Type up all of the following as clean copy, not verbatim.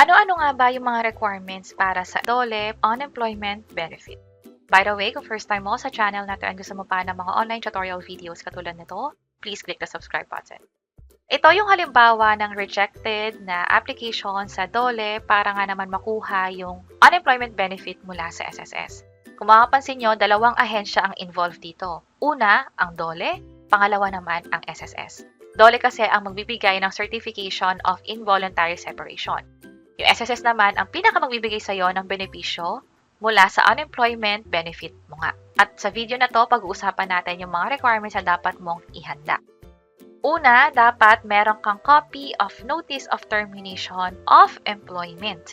Ano-ano nga ba yung mga requirements para sa DOLE unemployment benefit? By the way, kung first time mo sa channel na ito and gusto mo pa ng mga online tutorial videos katulad nito, please click the subscribe button. Ito yung halimbawa ng rejected na application sa DOLE para nga naman makuha yung unemployment benefit mula sa SSS. Kung makapansin nyo, dalawang ahensya ang involved dito. Una, ang DOLE, pangalawa naman ang SSS. DOLE kasi ang magbibigay ng Certification of Involuntary Separation. Yung SSS naman ang pinakamagbibigay sa'yo ng benepisyo mula sa unemployment benefit mo nga. At sa video na to, pag-uusapan natin yung mga requirements na dapat mong ihanda. Una, dapat meron kang copy of Notice of Termination of Employment.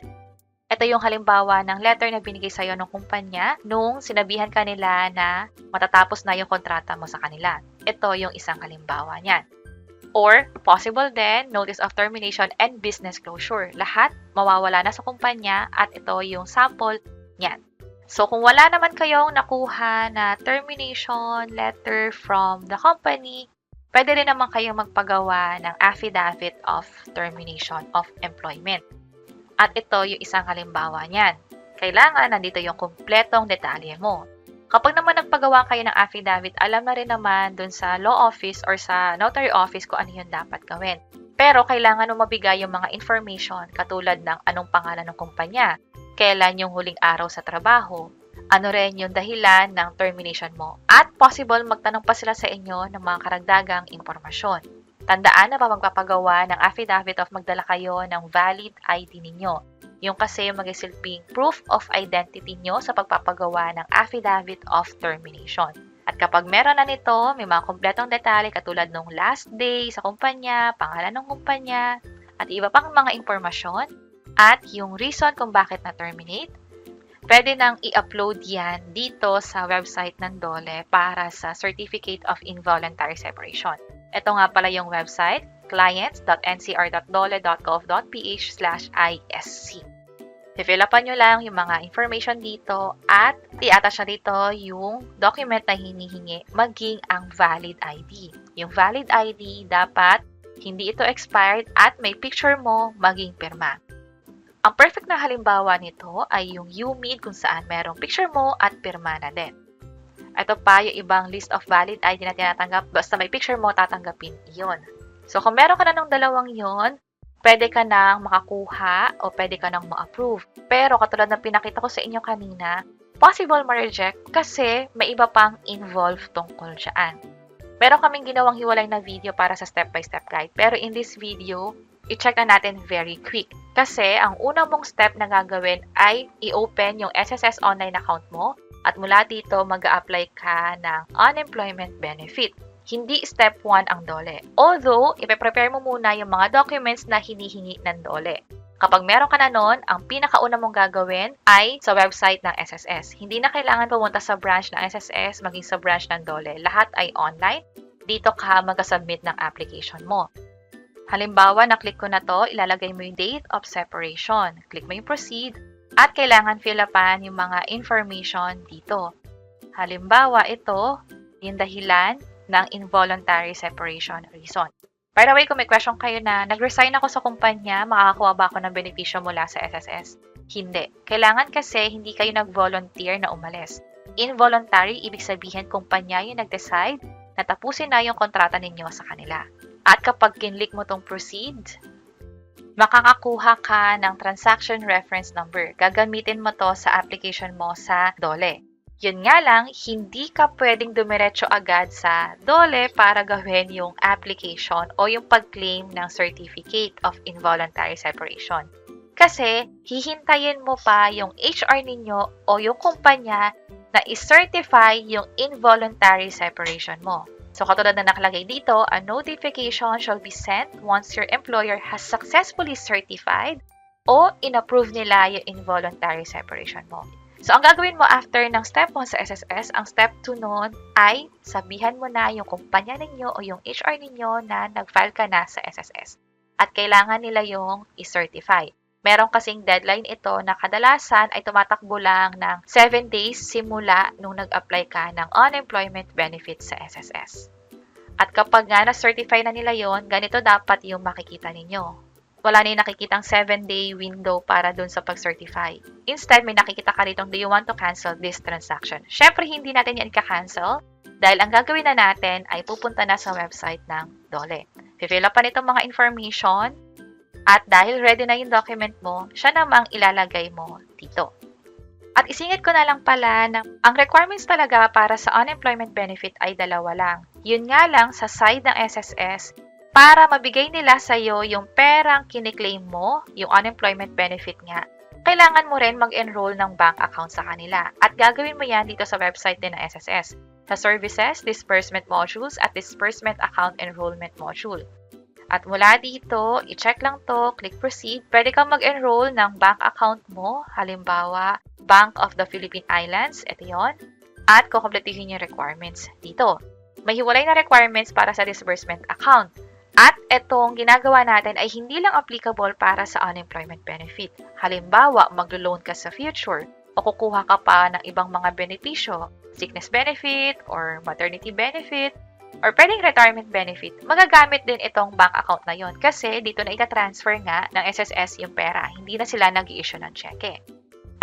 Ito yung halimbawa ng letter na binigay sa'yo ng kumpanya nung sinabihan ka nila na matatapos na yung kontrata mo sa kanila. Ito yung isang halimbawa niyan. Or, possible din, Notice of Termination and Business Closure. Lahat mawawala na sa kumpanya at ito yung sample niyan. So, kung wala naman kayong nakuha na termination letter from the company, pwede rin naman kayong magpagawa ng Affidavit of Termination of Employment. At ito yung isang halimbawa niyan. Kailangan nandito yung kumpletong detalye mo. Kapag naman nagpagawa kayo ng affidavit, alam na rin naman dun sa law office or sa notary office kung ano yung dapat gawin. Pero kailangan mo mabigay yung mga information katulad ng anong pangalan ng kumpanya, kailan yung huling araw sa trabaho, ano rin yung dahilan ng termination mo, at possible magtanong pa sila sa inyo ng mga karagdagang impormasyon. Tandaan na pa magpapagawa ng affidavit of magdala kayo ng valid ID ninyo. Yung kasi yung magsisilbing proof of identity nyo sa pagpapagawa ng affidavit of termination. At kapag meron na nito, may mga kumpletong detalye katulad ng last day sa kumpanya, pangalan ng kumpanya, at iba pang mga impormasyon, at yung reason kung bakit na-terminate, pwede nang i-upload yan dito sa website ng DOLE para sa Certificate of Involuntary Separation. Ito nga pala yung website, clients.ncr.dole.gov.ph/isc. I-fill upan nyo lang yung mga information dito at i-attach na dito yung document na hinihingi maging ang valid ID. Yung valid ID dapat hindi ito expired at may picture mo maging pirma. Ang perfect na halimbawa nito ay yung UMID kung saan merong picture mo at pirma na din. Ito pa yung ibang list of valid ID na tinatanggap. Basta may picture mo, tatanggapin iyon. So, kung meron ka na ng dalawang yon, pwede ka nang makakuha o pwede ka nang ma-approve. Pero katulad ng pinakita ko sa inyo kanina, possible ma-reject kasi may iba pang involved tungkol dyan. Meron kaming ginawang hiwalay na video para sa step-by-step guide. Pero in this video, i-check na natin very quick. Kasi ang unang mong step na gagawin ay i-open yung SSS online account mo. At mula dito, mag-a-apply ka ng unemployment benefit. Hindi step 1 ang DOLE. Although, ipe-prepare mo muna yung mga documents na hinihingi ng DOLE. Kapag meron ka na nun, ang pinakauna mong gagawin ay sa website ng SSS. Hindi na kailangan pumunta sa branch ng SSS, maging sa branch ng DOLE. Lahat ay online. Dito ka mag-submit ng application mo. Halimbawa, na-click ko na to, ilalagay mo yung date of separation. Click mo yung proceed. At kailangan fill upan yung mga information dito. Halimbawa, ito, yung dahilan ng involuntary separation reason. By the way, kung may question kayo na nag-resign ako sa kumpanya, makakakuha ba ako ng benepisyo mula sa SSS? Hindi. Kailangan kasi hindi kayo nag-volunteer na umalis. Involuntary, ibig sabihin kumpanya yung nag-decide na tapusin na yung kontrata ninyo sa kanila. At kapag kinlik mo tong proceed, makakakuha ka ng transaction reference number. Gagamitin mo to sa application mo sa DOLE. Yun nga lang, hindi ka pwedeng dumiretso agad sa DOLE para gawin yung application o yung pag-claim ng Certificate of Involuntary Separation. Kasi, hihintayin mo pa yung HR ninyo o yung kumpanya na i-certify yung involuntary separation mo. So, katulad na nakalagay dito, a notification shall be sent once your employer has successfully certified o inapprove nila yung involuntary separation mo. So, ang gagawin mo after ng step 1 sa SSS, ang step 2 nun ay sabihan mo na yung kumpanya ninyo o yung HR ninyo na nag-file ka na sa SSS. At kailangan nila yung i-certify. Meron kasing deadline ito na kadalasan ay tumatakbo lang ng 7 days simula nung nag-apply ka ng unemployment benefit sa SSS. At kapag nga na-certify na nila yon, ganito dapat yung makikita ninyo. wala na yung nakikitang 7-day window para dun sa pag-certify. Instead, may nakikita ka ritong, do you want to cancel this transaction? Syempre, hindi natin yan ika-cancel dahil ang gagawin na natin ay pupunta na sa website ng DOLE. Fill up pa nitong mga information at dahil ready na yung document mo, siya namang ilalagay mo dito. At isingit ko na lang pala na ang requirements talaga para sa unemployment benefit ay dalawa lang. Yun nga lang sa side ng SSS, para mabigay nila sa'yo yung perang kiniklaim mo, yung unemployment benefit nga, kailangan mo rin mag-enroll ng bank account sa kanila. At gagawin mo yan dito sa website din ng SSS, sa Services, Disbursement Modules at Disbursement Account Enrollment Module. At mula dito, i-check lang to, click Proceed. Pwede kang mag-enroll ng bank account mo, halimbawa, Bank of the Philippine Islands, ito yon, at kukompletihin yung requirements dito. May hiwalay na requirements para sa disbursement account. At itong ginagawa natin ay hindi lang applicable para sa unemployment benefit. Halimbawa, maglo-loan ka sa future o kukuha ka pa ng ibang mga benepisyo, sickness benefit or maternity benefit, or pwedeng retirement benefit, magagamit din itong bank account na yon kasi dito na itatransfer nga ng SSS yung pera. Hindi na sila nag-i-issue ng cheque.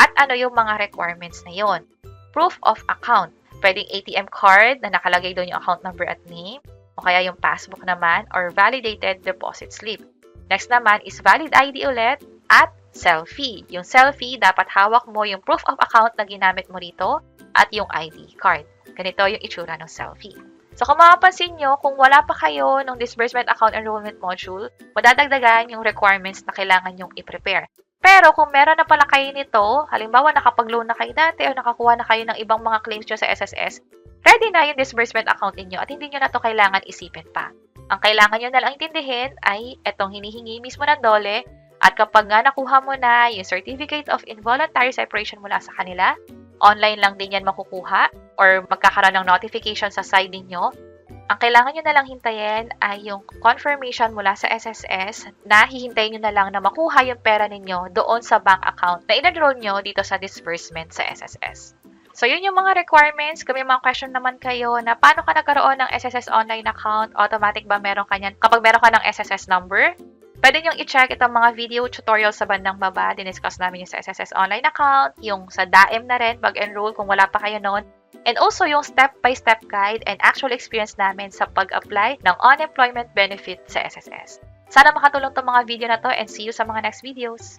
At ano yung mga requirements na yon? Proof of account. Pwedeng ATM card na nakalagay doon yung account number at name, o kaya yung passbook naman or validated deposit slip. Next naman is valid ID ulit at selfie. Yung selfie, dapat hawak mo yung proof of account na ginamit mo rito at yung ID card. Ganito yung itsura ng selfie. So kung mapapansin nyo, kung wala pa kayo ng Disbursement Account Enrollment Module, madadagdagan yung requirements na kailangan nyong i-prepare. Pero kung meron na pala kayo nito, halimbawa nakapag-loan na kayo dati o nakakuha na kayo ng ibang mga claims nyo sa SSS, ready na yung disbursement account ninyo at hindi nyo na to kailangan isipin pa. Ang kailangan nyo na lang intindihin ay itong hinihingi mismo ng DOLE at kapag nga nakuha mo na yung Certificate of Involuntary Separation mula sa kanila, online lang din yan makukuha or magkakaroon ng notification sa side ninyo. Ang kailangan nyo na lang hintayin ay yung confirmation mula sa SSS na hihintayin nyo na lang na makuha yung pera ninyo doon sa bank account na in-enroll nyo dito sa disbursement sa SSS. So, yun yung mga requirements. Kung may mga question naman kayo na paano ka nagkaroon ng SSS online account, automatic ba meron ka yan? Kapag meron ka ng SSS number, pwede nyo i-check itong mga video tutorial sa bandang baba. Diniscuss namin yung sa SSS online account, yung sa DAEM na rin, pag-enroll kung wala pa kayo noon. And also yung step-by-step guide and actual experience namin sa pag-apply ng unemployment benefit sa SSS. Sana makatulong itong mga video na to and see you sa mga next videos.